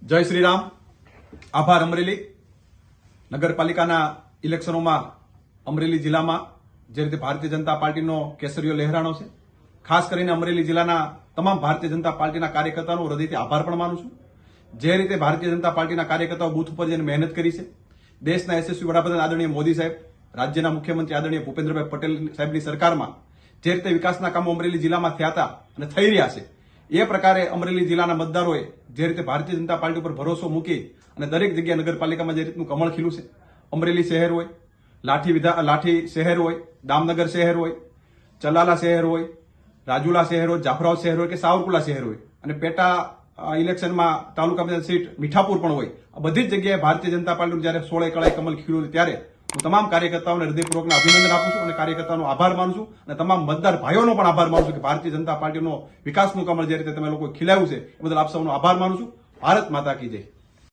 જય શ્રી રામ. આભાર. અમરેલી નગરપાલિકાના ઇલેક્શનોમાં અમરેલી જિલ્લામાં જે રીતે ભારતીય જનતા પાર્ટીનો કેસરીઓ લહેરાણો છે, ખાસ કરીને અમરેલી જિલ્લાના તમામ ભારતીય જનતા પાર્ટીના કાર્યકર્તાઓનો હૃદયથી આભાર પણ માનું છું. જે રીતે ભારતીય જનતા પાર્ટીના કાર્યકર્તાઓ બૂથ ઉપર જઈને મહેનત કરી છે, દેશના યશસ્વી વડાપ્રધાન આદરણીય મોદી સાહેબ, રાજ્યના મુખ્યમંત્રી આદરણીય ભૂપેન્દ્રભાઈ પટેલ સાહેબની સરકારમાં જે રીતે વિકાસના કામો અમરેલી જિલ્લામાં થયા હતા અને થઈ રહ્યા છે, એ પ્રકારે અમરેલી જિલ્લાના મતદારોએ જે રીતે ભારતીય જનતા પાર્ટી ઉપર ભરોસો મૂકી અને દરેક જગ્યાએ નગરપાલિકામાં જે રીતનું કમળ ખીલું છે, અમરેલી શહેર હોય, લાઠી શહેર હોય, દામનગર શહેર હોય, ચલાલા શહેર હોય, રાજુલા શહેર હોય, જાફરાબાદ શહેર હોય કે સાવરકુલા શહેર હોય, અને પેટા ઇલેક્શનમાં તાલુકા પંચાયત સીટ મીઠાપુર પણ હોય, આ બધી જ જગ્યાએ ભારતીય જનતા પાર્ટીનું જયારે 16 કળાએ કમળ ખીલ્યું ત્યારે હું તમામ કાર્યકર્તાઓને હૃદયપૂર્વકના અભિનંદન આપું છું અને કાર્યકર્તાઓનો આભાર માનું છું અને તમામ મતદાર ભાઈઓનો પણ આભાર માનું છું કે ભારતીય જનતા પાર્ટીનો વિકાસનું કમળ જે રીતે તમે લોકો ખીલાવ્યું છે એ બદલ આપ સૌનો આભાર માનું છું. ભારત માતા કી જય.